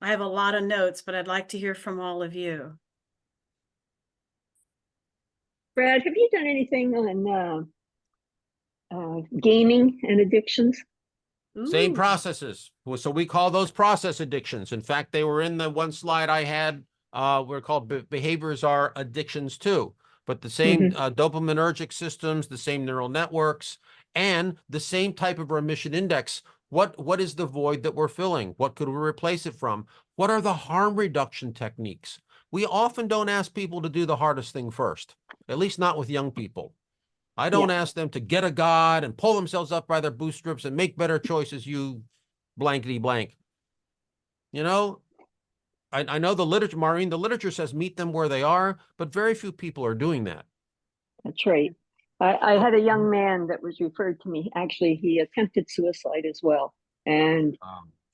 I have a lot of notes, but I'd like to hear from all of you. Brad, have you done anything on gaming and addictions? Same Ooh, processes. So we call those process addictions. In fact, they were in the one slide I had. We're called behaviors are addictions too, but the same dopaminergic systems, the same neural networks, and the same type of remission index. What is the void that we're filling? What could we replace it from? What are the harm reduction techniques? We often don't ask people to do the hardest thing first, at least not with young people. I don't ask them to get a God and pull themselves up by their bootstraps and make better choices, you blankety blank. I know the literature, Maureen, the literature says meet them where they are, but very few people are doing that. That's right. I had a young man that was referred to me. Actually, he attempted suicide as well, and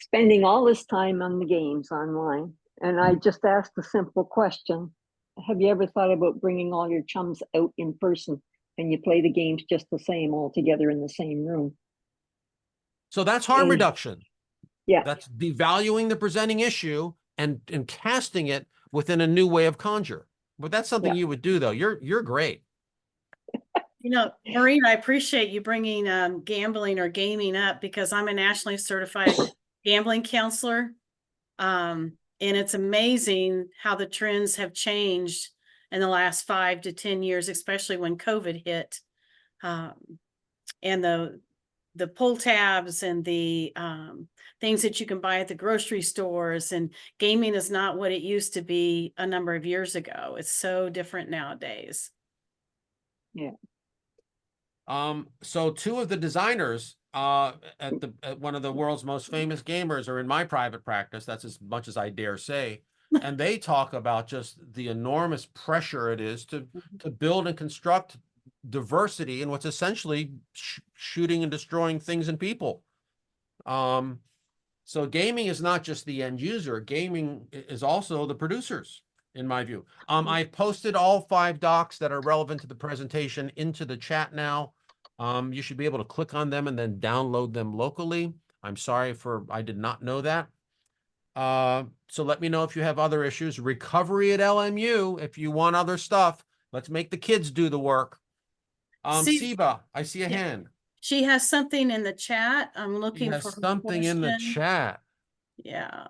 spending all this time on the games online. And I just asked a simple question: have you ever thought about bringing all your chums out in person and you play the games just the same, all together in the same room? So that's harm reduction. Yeah. That's devaluing the presenting issue and casting it within a new way of conjure. But that's something you would do, though. You're great. Maureen, I appreciate you bringing gambling or gaming up, because I'm a nationally certified gambling counselor. And it's amazing how the trends have changed in the last 5 to 10 years, especially when COVID hit. And the pull tabs and the things that you can buy at the grocery stores, and gaming is not what it used to be a number of years ago. It's so different nowadays. Yeah. So two of the designers at one of the world's most famous gamers are in my private practice. That's as much as I dare say. And they talk about just the enormous pressure it is to build and construct diversity in what's essentially shooting and destroying things and people. So gaming is not just the end user. Gaming is also the producers, in my view. I've posted all 5 docs that are relevant to the presentation into the chat now. You should be able to click on them and then download them locally. I'm sorry I did not know that. So let me know if you have other issues. Recovery at LMU, if you want other stuff, let's make the kids do the work. Siva, I see a hand. She has something in the chat. I'm She looking has for her something in the question. chat. Yeah.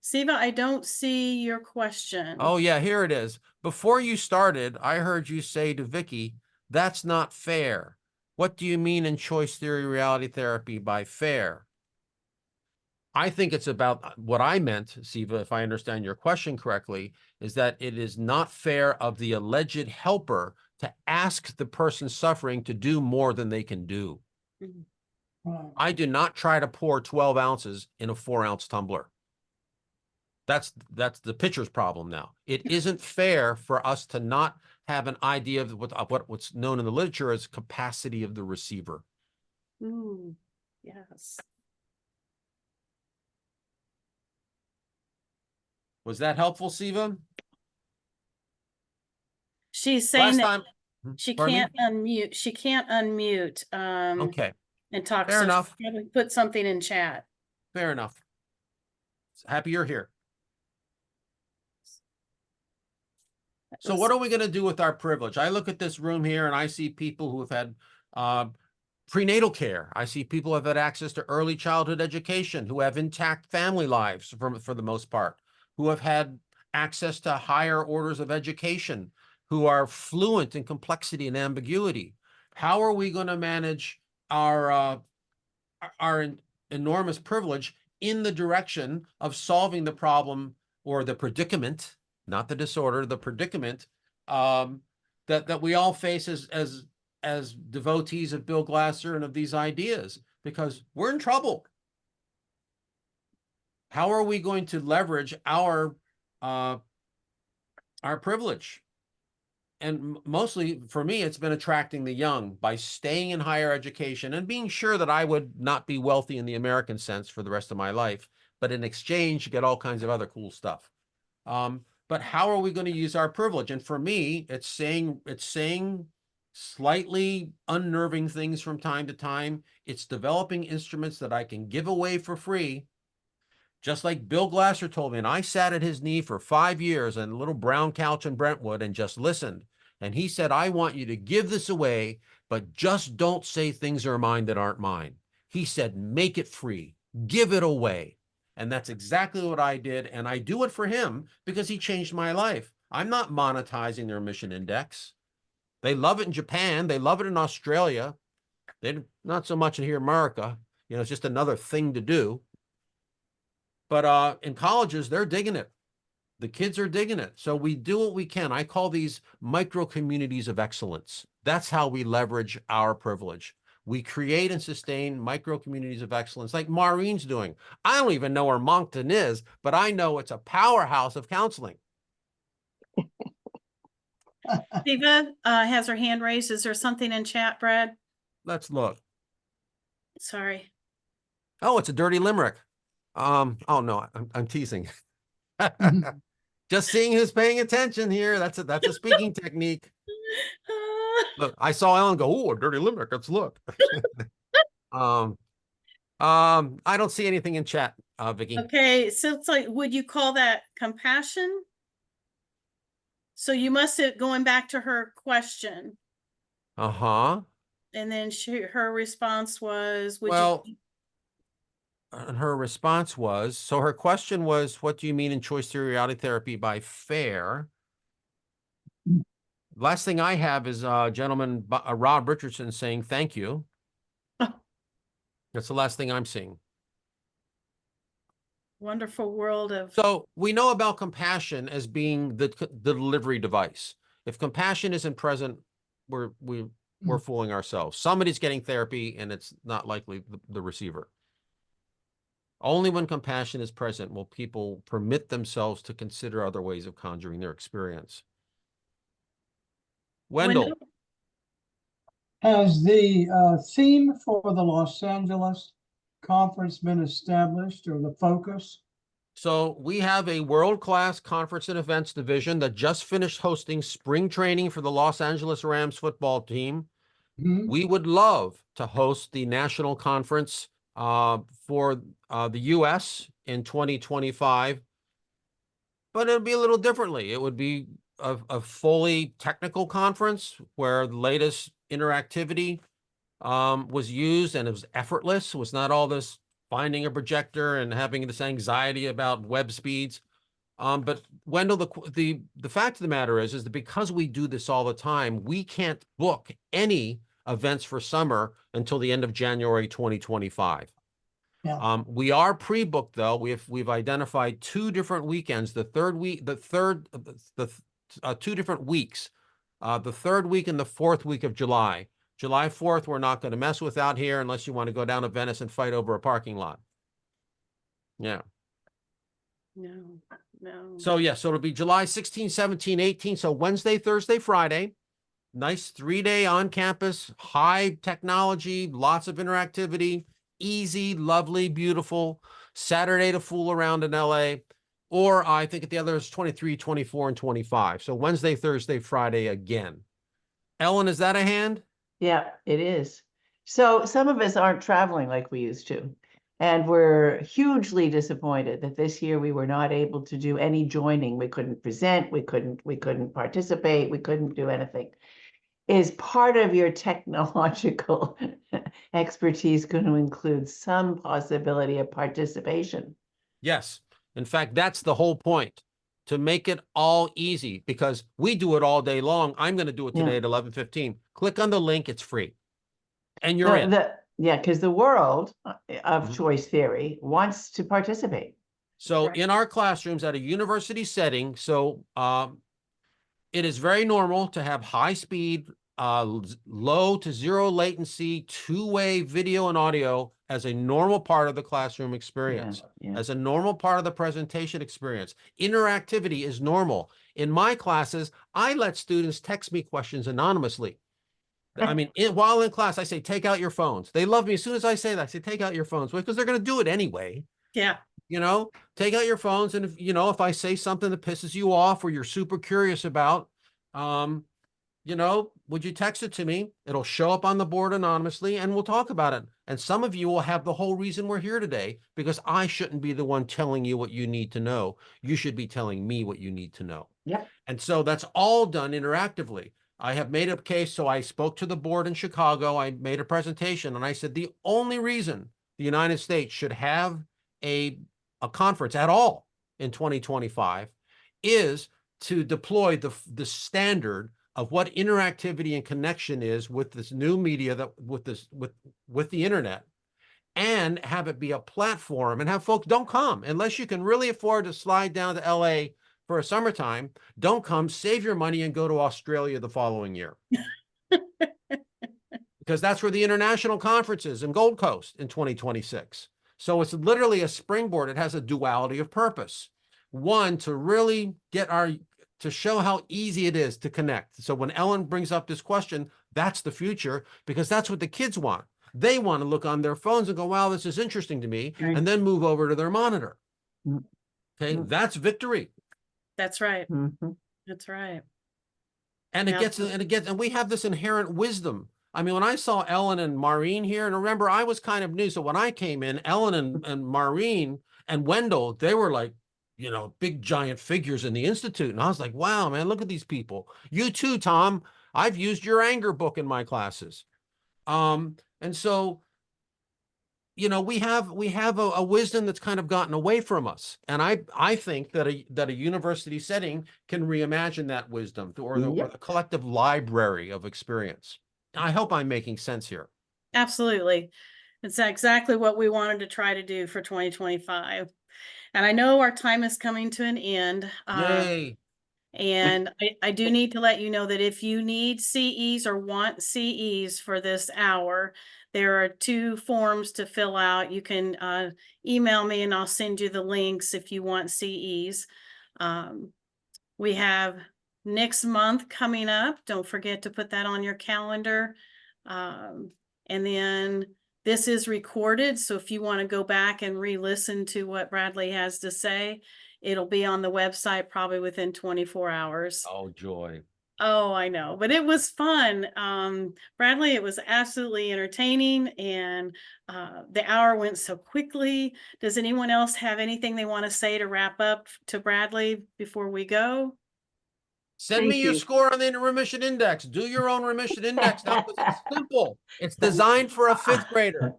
Siva, I don't see your question. Oh yeah, here it is. Before you started, I heard you say to Vicky, "That's not fair." What do you mean in choice theory reality therapy by fair? I think it's about what I meant, Siva, if I understand your question correctly, is that it is not fair of the alleged helper to ask the person suffering to do more than they can do. I do not try to pour 12 ounces in a 4-ounce tumbler. That's the pitcher's problem now. It isn't fair for us to not have an idea of what's known in the literature as capacity of the receiver. Ooh, yes. Was that helpful, Siva? She's saying that she Pardon me? can't unmute. She can't unmute Okay, and talk. fair So enough. she probably put something in chat. Fair enough. Happy you're here. So what are we going to do with our privilege? I look at this room here and I see people who have had prenatal care. I see people who have had access to early childhood education, who have intact family lives for the most part, who have had access to higher orders of education, who are fluent in complexity and ambiguity. How are we going to manage our enormous privilege in the direction of solving the problem or the predicament, not the disorder, the predicament that we all face as devotees of Bill Glasser and of these ideas, because we're in trouble. How are we going to leverage our privilege? And mostly for me, it's been attracting the young by staying in higher education and being sure that I would not be wealthy in the American sense for the rest of my life, but in exchange, you get all kinds of other cool stuff. But how are we going to use our privilege? And for me, it's saying slightly unnerving things from time to time. It's developing instruments that I can give away for free. Just like Bill Glasser told me, and I sat at his knee for 5 years on a little brown couch in Brentwood and just listened. And he said, I want you to give this away, but just don't say things are mine that aren't mine. He said, make it free, give it away. And that's exactly what I did. And I do it for him because he changed my life. I'm not monetizing their mission index. They love it in Japan. They love it in Australia. They're not so much in here in America. You know, it's just another thing to do. But in colleges, they're digging it. The kids are digging it. So we do what we can. I call these micro communities of excellence. That's how we leverage our privilege. We create and sustain micro communities of excellence like Maureen's doing. I don't even know where Moncton is, but I know it's a powerhouse of counseling. Diva has her hand raised. Is there something in chat, Brad? Let's look. Sorry. Oh, it's a dirty limerick. Oh no, I'm teasing. Just seeing who's paying attention here. That's a speaking technique. Look, I saw Ellen go, "Oh, a dirty limerick. Let's look." I don't see anything in chat, Vicky. Okay, so it's like, would you call that compassion? So you must have going back to her question. Uh-huh. And then her response was, would Well, you? and her response was, so her question was, what do you mean in choice theory reality therapy by fair? Last thing I have is gentleman Rob Richardson saying thank you. Oh. That's the last thing I'm seeing. Wonderful world of. So we know about compassion as being the delivery device. If compassion isn't present, we're fooling ourselves. Somebody's getting therapy and it's not likely the receiver. Only when compassion is present will people permit themselves to consider other ways of conjuring their experience. Wendell. Has the theme for the Los Angeles conference been established, or the focus? So we have a world-class conference and events division that just finished hosting spring training for the Los Angeles Rams football team. Mhm. We would love to host the national conference for the U.S. in 2025, but it'll be a little differently. It would be a fully technical conference where the latest interactivity was used, and it was effortless. It was not all this finding a projector and having this anxiety about web speeds. But Wendell, the fact of the matter is that because we do this all the time, we can't book any events for summer until the end of January 2025. Yeah. We are pre-booked though. We've identified 2 different weekends. The 2 different weeks. The 3rd week and the 4th week of July. July 4th, we're not going to mess with out here unless you want to go down to Venice and fight over a parking lot. Yeah. No. So yeah, so it'll be July 16, 17, 18. So Wednesday, Thursday, Friday. Nice 3-day on-campus, high technology, lots of interactivity, easy, lovely, beautiful. Saturday to fool around in LA. Or I think the other is 23, 24, and 25. So Wednesday, Thursday, Friday again. Ellen, is that a hand? Yeah, it is. So some of us aren't traveling like we used to. And we're hugely disappointed that this year we were not able to do any joining. We couldn't present, we couldn't participate, we couldn't do anything. Is part of your technological expertise going to include some possibility of participation? Yes. In fact, that's the whole point, to make it all easy, because we do it all day long. I'm going to do it today Yeah. at 11:15. Click on the link. It's free. And you're in. Yeah, because the world of Mhm. choice theory wants to participate. So Right. in our classrooms at a university setting, it is very normal to have high speed, low to zero latency, two-way video and audio as a normal part of the classroom experience, Yeah. as a normal part of the presentation experience. Interactivity is normal. In my classes, I let students text me questions anonymously. I mean, while in class, I say, take out your phones. They love me. As soon as I say that, I say, take out your phones, because they're going to do it anyway. Yeah. Take out your phones. And if I say something that pisses you off or you're super curious about, would you text it to me? It'll show up on the board anonymously and we'll talk about it. And some of you will have the whole reason we're here today, because I shouldn't be the one telling you what you need to know. You should be telling me what you need to know. Yep. And so that's all done interactively. I have made a case. So I spoke to the board in Chicago. I made a presentation and I said, the only reason the United States should have a conference at all in 2025 is to deploy the standard of what interactivity and connection is with this new media, with the internet, and have it be a platform, and have folks don't come unless you can really afford to slide down to LA for a summertime. Don't come, save your money and go to Australia the following year. Because that's where the international conference is in Gold Coast in 2026. So it's literally a springboard. It has a duality of purpose. One, to really to show how easy it is to connect. So when Ellen brings up this question, that's the future, because that's what the kids want. They want to look on their phones and go, wow, this is interesting to me, Right. and then move over to their monitor. Mm. Okay, Mm. that's victory. That's right. Mhm. That's right. And and we have this inherent wisdom. I mean, when I saw Ellen and Maureen here, and remember, I was kind of new. So when I came in, Ellen and Maureen and Wendell, they were like, big giant figures in the Institute. And I was like, wow, man, look at these people. You too, Tom. I've used your anger book in my classes. And so, we have a wisdom that's kind of gotten away from us. And I think that a university setting can reimagine that wisdom, or the collective library of experience. I hope I'm making sense here. Absolutely. It's exactly what we wanted to try to do for 2025. And I know our time is coming to an end. Yay. And I do need to let you know that if you need CEs or want CEs for this hour, there are 2 forms to fill out. You can email me and I'll send you the links if you want CEs. We have next month coming up. Don't forget to put that on your calendar. And then this is recorded. So if you want to go back and re-listen to what Bradley has to say, it'll be on the website probably within 24 hours. Oh, joy. Oh, I know, but it was fun. Bradley, it was absolutely entertaining, and the hour went so quickly. Does anyone else have anything they want to say to wrap up to Bradley before we go? Send me your score on the remission index. Do your own remission index now, because it's simple. It's designed for a 5th grader.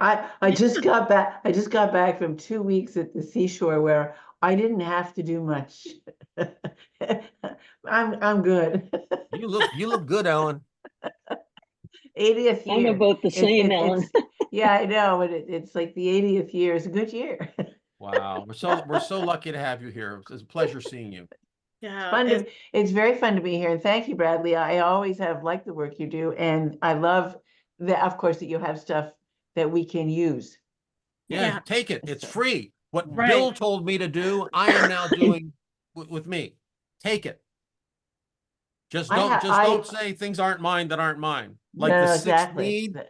I just got back from 2 weeks at the seashore where I didn't have to do much. I'm good. You look good, Ellen. I'm 80th year. about the same, Ellen. Yeah, I know, but it's like the 80th year is a good year. Wow, we're so lucky to have you here. It's a pleasure seeing you. Yeah, It's very fun to be here, and thank you, Bradley. I always have liked the work you do, and I love that, of course, that you have stuff that we can use. Yeah. Take it. It's free. What Right. Bill told me to do, I am now doing with me. Take it. Just don't say things aren't mine that aren't mine. Like No, the 6th exactly. need.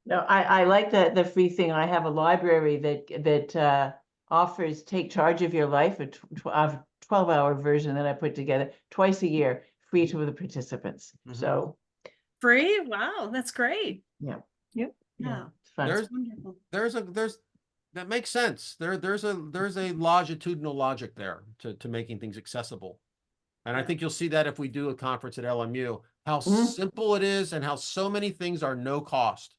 No, I like the free thing. I have a library that offers Take Charge of Your Life, a 12-hour version that I put together twice a year, free to the participants. Mhm. So free. Wow, that's great. yeah. Yeah, It's fun. There's wonderful. that makes sense. There's a longitudinal logic there to making things accessible. And I Yeah. think you'll see that if we do a conference at LMU, how Mhm. simple it is and how so many things are no cost.